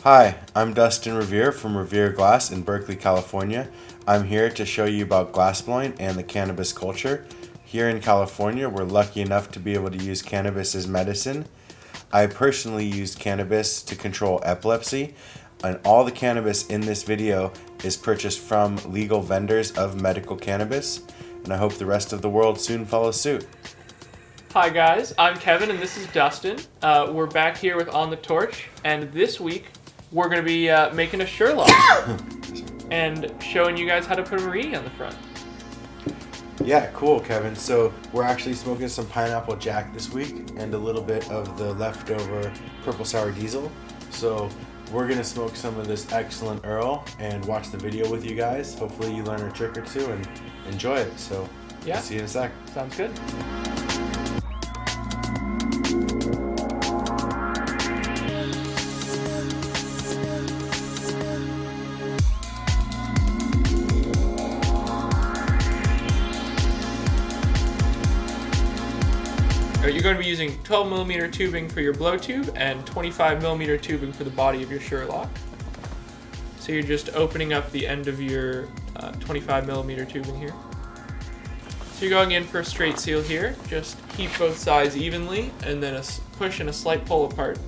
Hi, I'm Dustin Revere from Revere Glass in Berkeley, California. I'm here to show you about glassblowing and the cannabis culture. Here in California, we're lucky enough to be able to use cannabis as medicine. I personally used cannabis to control epilepsy, and all the cannabis in this video is purchased from legal vendors of medical cannabis, and I hope the rest of the world soon follows suit. Hi guys, I'm Kevin and this is Dustin. We're back here with On the Torch, and this week we're going to be making a Sherlock and showing you guys how to put a martini on the front. Yeah, cool, Kevin. So we're actually smoking some pineapple jack this week and a little bit of the leftover purple sour diesel. So we're gonna smoke some of this excellent Earl and watch the video with you guys. Hopefully you learn a trick or two and enjoy it. So yeah, see you in a sec. Sounds good. You're going to be using 12mm tubing for your blow tube and 25mm tubing for the body of your Sherlock. So you're just opening up the end of your 25mm tubing here. So you're going in for a straight seal here. Just heat both sides evenly and then a push and a slight pull apart.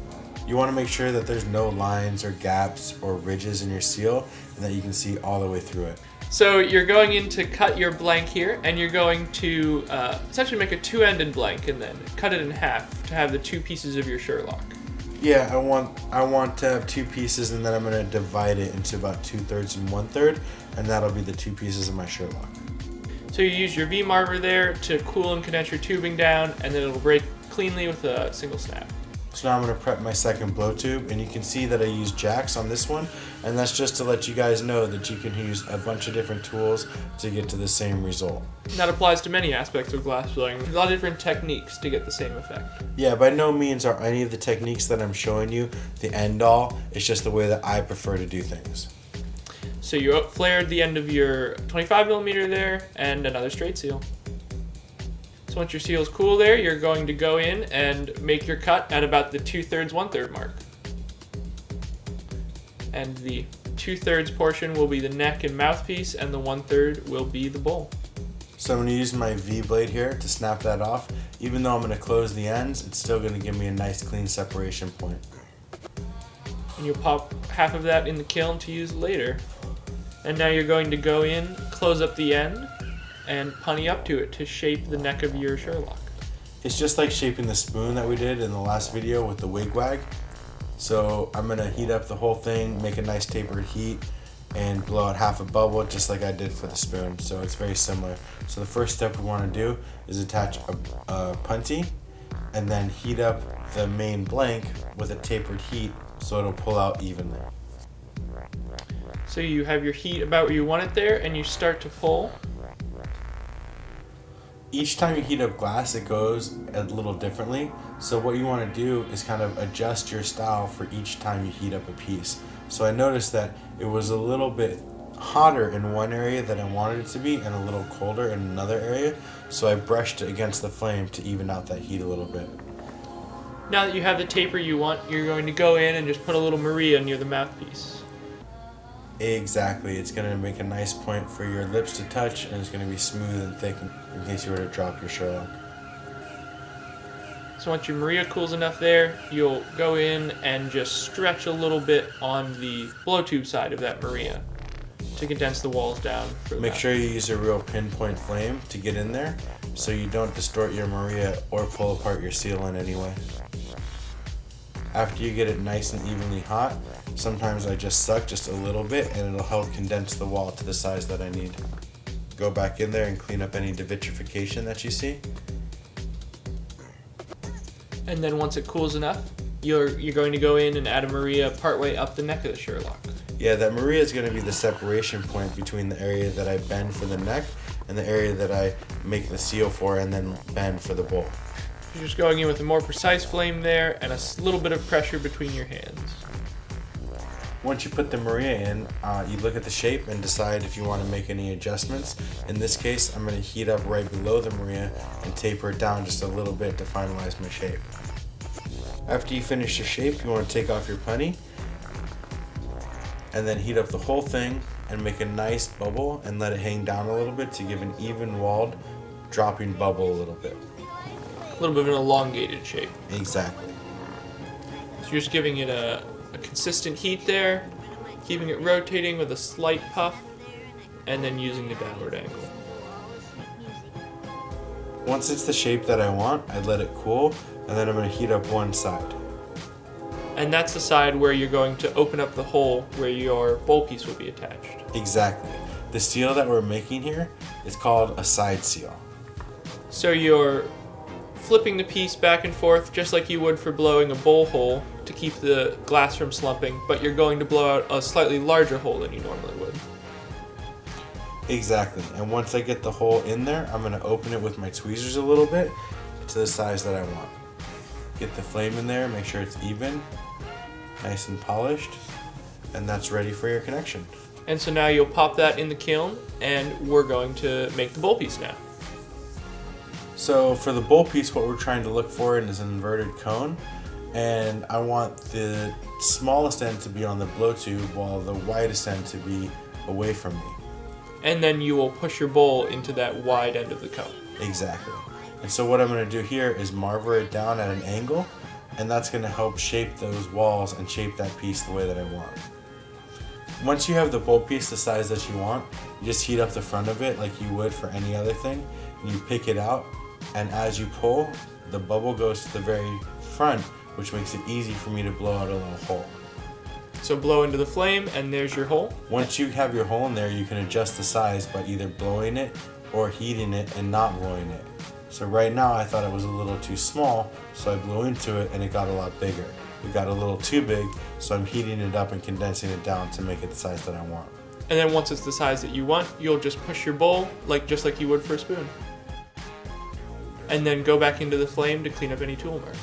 You want to make sure that there's no lines or gaps or ridges in your seal and that you can see all the way through it. So you're going in to cut your blank here, and you're going to essentially make a two-ended blank and then cut it in half to have the two pieces of your Sherlock. Yeah, I want to have two pieces, and then I'm going to divide it into about 2/3 and 1/3, and that'll be the two pieces of my Sherlock. So you use your V-marver there to cool and condense your tubing down, and then it'll break cleanly with a single snap. So now I'm going to prep my second blow tube, and you can see that I use jacks on this one, and that's just to let you guys know that you can use a bunch of different tools to get to the same result. And that applies to many aspects of glass blowing. There's a lot of different techniques to get the same effect. Yeah, by no means are any of the techniques that I'm showing you the end all. It's just the way that I prefer to do things. So you flared the end of your 25mm there, and another straight seal. So once your seal is cool there, you're going to go in and make your cut at about the 2/3, 1/3 mark. And the 2/3 portion will be the neck and mouthpiece, and the 1/3 will be the bowl. So I'm going to use my V-blade here to snap that off. Even though I'm going to close the ends, it's still going to give me a nice clean separation point. And you'll pop half of that in the kiln to use later. And now you're going to go in, close up the end, and punny up to it to shape the neck of your Sherlock. It's just like shaping the spoon that we did in the last video with the wig-wag. So I'm going to heat up the whole thing, make a nice tapered heat, and blow out half a bubble just like I did for the spoon. So it's very similar. So the first step we want to do is attach a punty and then heat up the main blank with a tapered heat so it'll pull out evenly. So you have your heat about where you want it there, and you start to pull. Each time you heat up glass, it goes a little differently. So what you want to do is kind of adjust your style for each time you heat up a piece. So I noticed that it was a little bit hotter in one area than I wanted it to be and a little colder in another area. So I brushed it against the flame to even out that heat a little bit. Now that you have the taper you want, you're going to go in and just put a little Maria near the mouthpiece. Exactly, it's going to make a nice point for your lips to touch, and it's going to be smooth and thick in case you were to drop your Sherlock. So once your Maria cools enough there, you'll go in and just stretch a little bit on the blow tube side of that Maria to condense the walls down. Make sure you use a real pinpoint flame to get in there so you don't distort your Maria or pull apart your seal in any way. After you get it nice and evenly hot, sometimes I just suck just a little bit and it'll help condense the wall to the size that I need. Go back in there and clean up any devitrification that you see. And then once it cools enough, you're going to go in and add a Maria partway up the neck of the Sherlock. Yeah, that Maria is going to be the separation point between the area that I bend for the neck and the area that I make the seal for and then bend for the bowl. You're just going in with a more precise flame there and a little bit of pressure between your hands. Once you put the Maria in, you look at the shape and decide if you want to make any adjustments. In this case, I'm going to heat up right below the Maria and taper it down just a little bit to finalize my shape. After you finish your shape, you want to take off your punny and then heat up the whole thing and make a nice bubble and let it hang down a little bit to give an even walled dropping bubble a little bit. A little bit of an elongated shape. Exactly. So you're just giving it a consistent heat there, keeping it rotating with a slight puff, and then using the downward angle. Once it's the shape that I want, I let it cool, and then I'm going to heat up one side. And that's the side where you're going to open up the hole where your bowl piece will be attached. Exactly. The seal that we're making here is called a side seal. So you're flipping the piece back and forth just like you would for blowing a bowl hole to keep the glass from slumping, but you're going to blow out a slightly larger hole than you normally would. Exactly. And once I get the hole in there, I'm going to open it with my tweezers a little bit to the size that I want. Get the flame in there, make sure it's even, nice and polished, and that's ready for your connection. And so now you'll pop that in the kiln, and we're going to make the bowl piece now. So for the bowl piece, what we're trying to look for is an inverted cone, and I want the smallest end to be on the blow tube while the widest end to be away from me. And then you will push your bowl into that wide end of the cone. Exactly. And so what I'm going to do here is marver it down at an angle, and that's going to help shape those walls and shape that piece the way that I want. Once you have the bowl piece the size that you want, you just heat up the front of it like you would for any other thing, and you pick it out, and as you pull, the bubble goes to the very front, which makes it easy for me to blow out a little hole. So blow into the flame, and there's your hole. Once you have your hole in there, you can adjust the size by either blowing it or heating it and not blowing it. So right now I thought it was a little too small, so I blew into it and it got a lot bigger. It got a little too big, so I'm heating it up and condensing it down to make it the size that I want. And then once it's the size that you want, you'll just push your bowl just like you would for a spoon. And then go back into the flame to clean up any tool marks.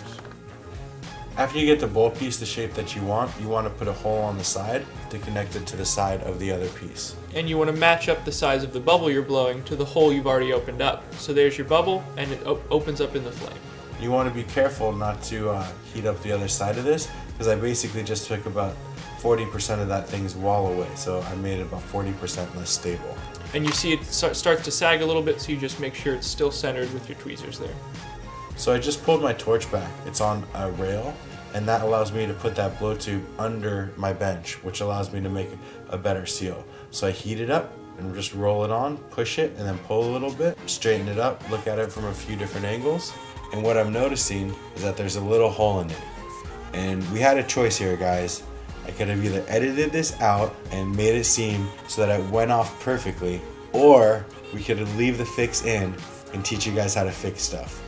After you get the bowl piece the shape that you want to put a hole on the side to connect it to the side of the other piece. And you want to match up the size of the bubble you're blowing to the hole you've already opened up. So there's your bubble, and it opens up in the flame. You want to be careful not to heat up the other side of this, because I basically just took about 40% of that thing's wall away, so I made it about 40% less stable. And you see it starts to sag a little bit, so you just make sure it's still centered with your tweezers there. So I just pulled my torch back. It's on a rail, and that allows me to put that blow tube under my bench, which allows me to make a better seal. So I heat it up and just roll it on, push it, and then pull a little bit, straighten it up, look at it from a few different angles. And what I'm noticing is that there's a little hole in it. And we had a choice here, guys. I could have either edited this out and made it seem so that it went off perfectly, or we could leave the fix in and teach you guys how to fix stuff.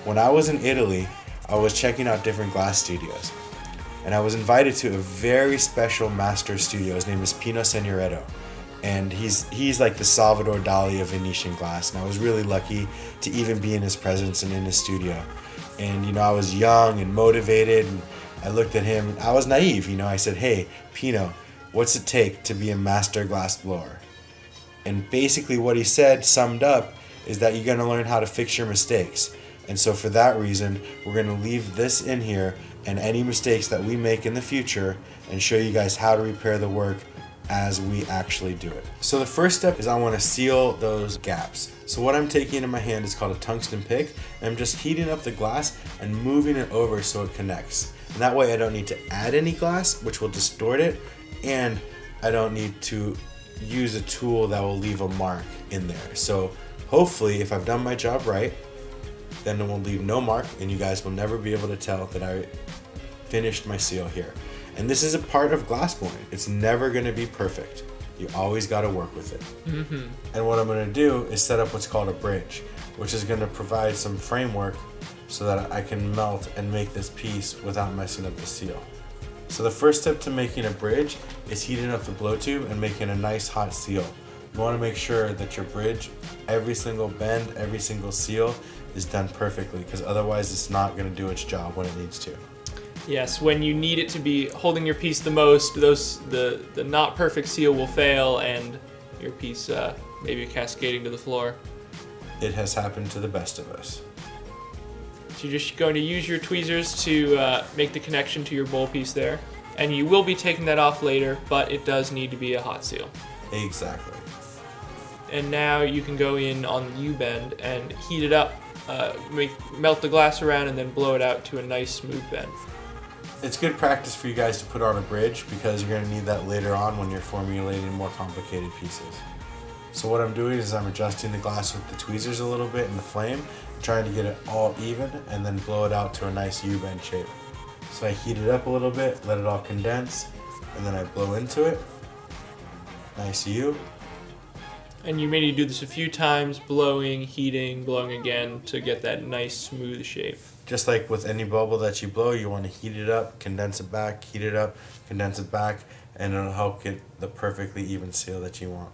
When I was in Italy, I was checking out different glass studios, and I was invited to a very special master studio. His name is Pino Signoretto, and he's like the Salvador Dali of Venetian glass, and I was really lucky to even be in his presence and in his studio. And you know, I was young and motivated, and I looked at him, and I was naive, you know. I said, "Hey, Pino, what's it take to be a master glass blower?" And basically what he said, summed up, is that you're going to learn how to fix your mistakes. And so for that reason, we're going to leave this in here and any mistakes that we make in the future and show you guys how to repair the work as we actually do it. So the first step is I want to seal those gaps. So what I'm taking in my hand is called a tungsten pick, and I'm just heating up the glass and moving it over so it connects. And that way I don't need to add any glass, which will distort it, and I don't need to use a tool that will leave a mark in there. So hopefully, if I've done my job right, then it will leave no mark, and you guys will never be able to tell that I finished my seal here. And this is a part of glass blowing. It's never going to be perfect. You always got to work with it. Mm-hmm. And what I'm going to do is set up what's called a bridge, which is going to provide some framework so that I can melt and make this piece without messing up the seal. So the first step to making a bridge is heating up the blow tube and making a nice hot seal. You want to make sure that your bridge, every single bend, every single seal is done perfectly, because otherwise it's not going to do its job when it needs to. Yes, when you need it to be holding your piece the most, the not perfect seal will fail and your piece maybe cascading to the floor. It has happened to the best of us. So you're just going to use your tweezers to make the connection to your bowl piece there. And you will be taking that off later, but it does need to be a hot seal. Exactly. And now you can go in on the U-bend and heat it up, melt the glass around, and then blow it out to a nice smooth bend. It's good practice for you guys to put on a bridge because you're going to need that later on when you're formulating more complicated pieces. So what I'm doing is I'm adjusting the glass with the tweezers a little bit in the flame, trying to get it all even, and then blow it out to a nice U-bend shape. So I heat it up a little bit, let it all condense, and then I blow into it. Nice U. And you may need to do this a few times, blowing, heating, blowing again to get that nice smooth shape. Just like with any bubble that you blow, you want to heat it up, condense it back, heat it up, condense it back, and it'll help get the perfectly even seal that you want.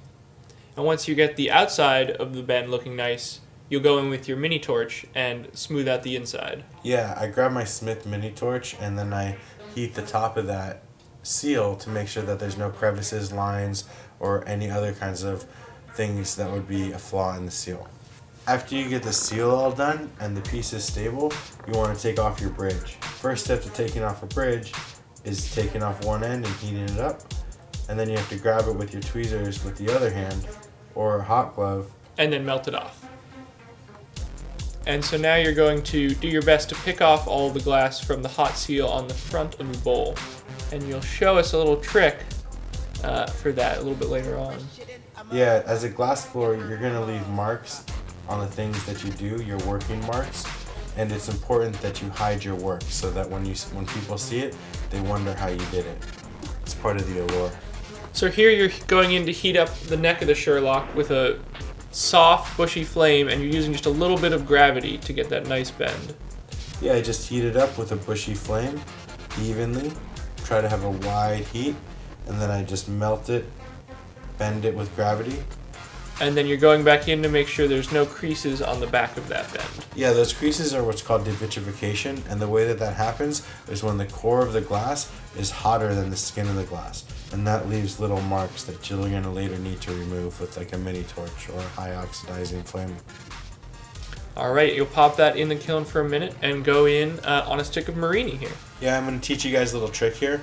And once you get the outside of the bend looking nice, you'll go in with your mini torch and smooth out the inside. Yeah, I grab my Smith mini torch and then I heat the top of that seal to make sure that there's no crevices, lines, or any other kinds of things that would be a flaw in the seal. After you get the seal all done and the piece is stable, you want to take off your bridge. First step to taking off a bridge is taking off one end and heating it up, and then you have to grab it with your tweezers with the other hand or a hot glove and then melt it off. And so now you're going to do your best to pick off all the glass from the hot seal on the front of the bowl. And you'll show us a little trick for that a little bit later on. Yeah, as a glass blower, you're going to leave marks on the things that you do, your working marks, and it's important that you hide your work so that when people see it, they wonder how you did it. It's part of the allure. So here you're going in to heat up the neck of the Sherlock with a soft, bushy flame, and you're using just a little bit of gravity to get that nice bend. Yeah, I just heat it up with a bushy flame evenly, try to have a wide heat, and then I just melt it, bend it with gravity. And then you're going back in to make sure there's no creases on the back of that bend. Yeah, those creases are what's called devitrification, and the way that that happens is when the core of the glass is hotter than the skin of the glass, and that leaves little marks that you're going to later need to remove with like a mini torch or a high oxidizing flame. Alright, you'll pop that in the kiln for a minute and go in on a stick of Marini here. Yeah, I'm going to teach you guys a little trick here.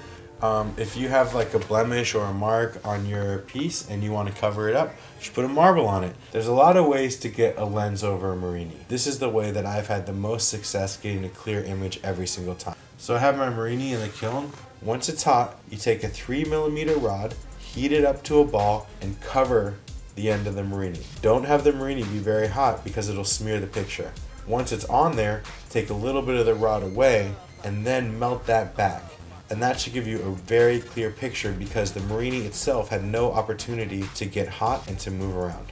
If you have like a blemish or a mark on your piece and you want to cover it up, just put a marble on it. There's a lot of ways to get a lens over a Marini. This is the way that I've had the most success getting a clear image every single time. So I have my Marini in the kiln. Once it's hot, you take a 3mm rod, heat it up to a ball, and cover the end of the Marini. Don't have the Marini be very hot because it'll smear the picture. Once it's on there, take a little bit of the rod away and then melt that back. And that should give you a very clear picture because the Marini itself had no opportunity to get hot and to move around.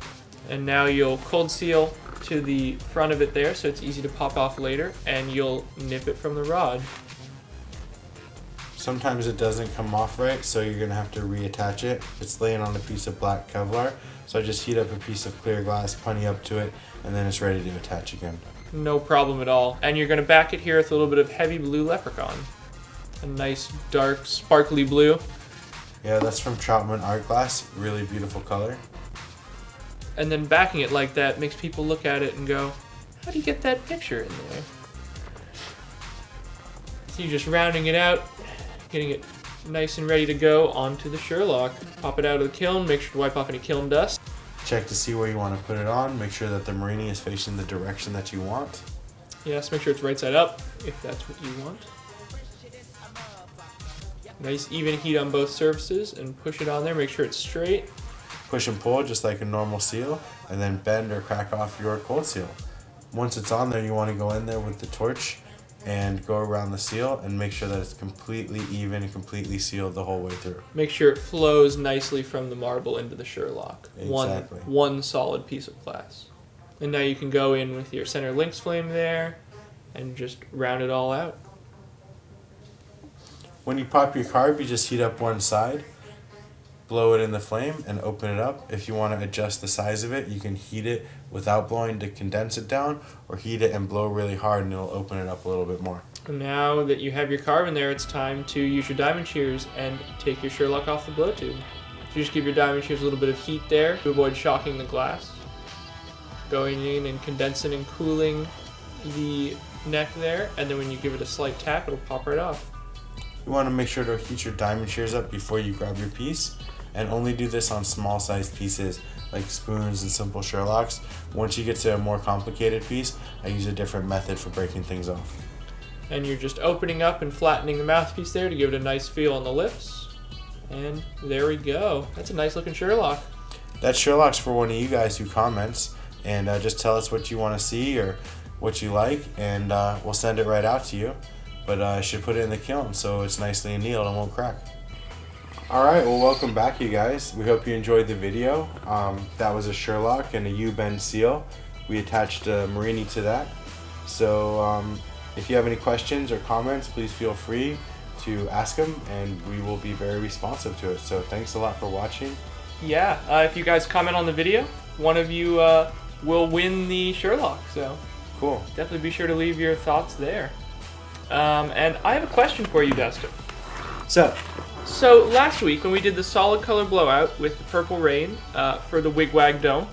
And now you'll cold seal to the front of it there so it's easy to pop off later, and you'll nip it from the rod. Sometimes it doesn't come off right, so you're going to have to reattach it. It's laying on a piece of black Kevlar, so I just heat up a piece of clear glass, punny up to it, and then it's ready to attach again. No problem at all. And you're going to back it here with a little bit of heavy blue leprechaun. A nice dark sparkly blue. Yeah, that's from Troutman Art Glass. Really beautiful color. And then backing it like that makes people look at it and go, how do you get that picture in there? So you're just rounding it out, getting it nice and ready to go onto the Sherlock. Pop it out of the kiln, make sure to wipe off any kiln dust. Check to see where you want to put it on. Make sure that the Marini is facing the direction that you want. Yes, make sure it's right side up if that's what you want. Nice even heat on both surfaces and push it on there, make sure it's straight. Push and pull just like a normal seal, and then bend or crack off your cold seal. Once it's on there, you want to go in there with the torch and go around the seal and make sure that it's completely even and completely sealed the whole way through. Make sure it flows nicely from the marble into the Sherlock. Exactly. One solid piece of glass. And now you can go in with your center lynx flame there and just round it all out. When you pop your carb, you just heat up one side, blow it in the flame, and open it up. If you want to adjust the size of it, you can heat it without blowing to condense it down, or heat it and blow really hard and it'll open it up a little bit more. And now that you have your carb in there, it's time to use your diamond shears and take your Sherlock off the blow tube. So you just give your diamond shears a little bit of heat there to avoid shocking the glass. Going in and condensing and cooling the neck there, and then when you give it a slight tap, it'll pop right off. you want to make sure to heat your diamond shears up before you grab your piece, and only do this on small sized pieces like spoons and simple Sherlocks. Once you get to a more complicated piece, I use a different method for breaking things off. And you're just opening up and flattening the mouthpiece there to give it a nice feel on the lips. And there we go. That's a nice looking Sherlock. That Sherlock's for one of you guys who comments, and just tell us what you want to see or what you like, and we'll send it right out to you. But I should put it in the kiln so it's nicely annealed and won't crack. Alright, well, welcome back, you guys. We hope you enjoyed the video. That was a Sherlock and a U-bend seal. We attached a Marini to that. So if you have any questions or comments, please feel free to ask them, and we will be very responsive to it. So thanks a lot for watching. Yeah, if you guys comment on the video, one of you will win the Sherlock. So cool. Definitely be sure to leave your thoughts there. And I have a question for you, Dustin. So last week when we did the solid color blowout with the purple rain for the wigwag dome,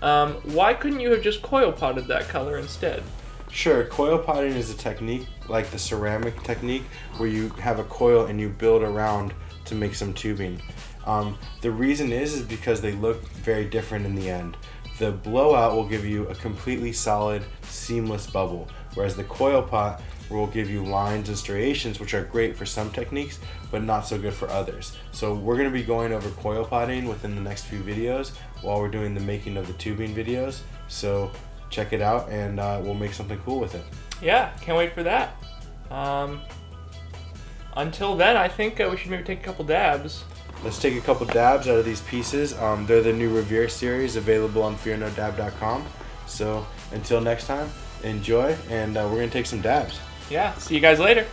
why couldn't you have just coil potted that color instead? Sure, coil potting is a technique like the ceramic technique where you have a coil and you build around to make some tubing. The reason is because they look very different in the end. The blowout will give you a completely solid, seamless bubble, whereas the coil pot will give you lines and striations, which are great for some techniques, but not so good for others. So we're going to be going over coil potting within the next few videos while we're doing the making of the tubing videos. So check it out, and we'll make something cool with it. Yeah, can't wait for that. Until then, I think we should maybe take a couple dabs. Let's take a couple dabs out of these pieces. They're the new Revere series, available on fearnodab.com. So until next time, enjoy, and we're going to take some dabs. Yeah, see you guys later.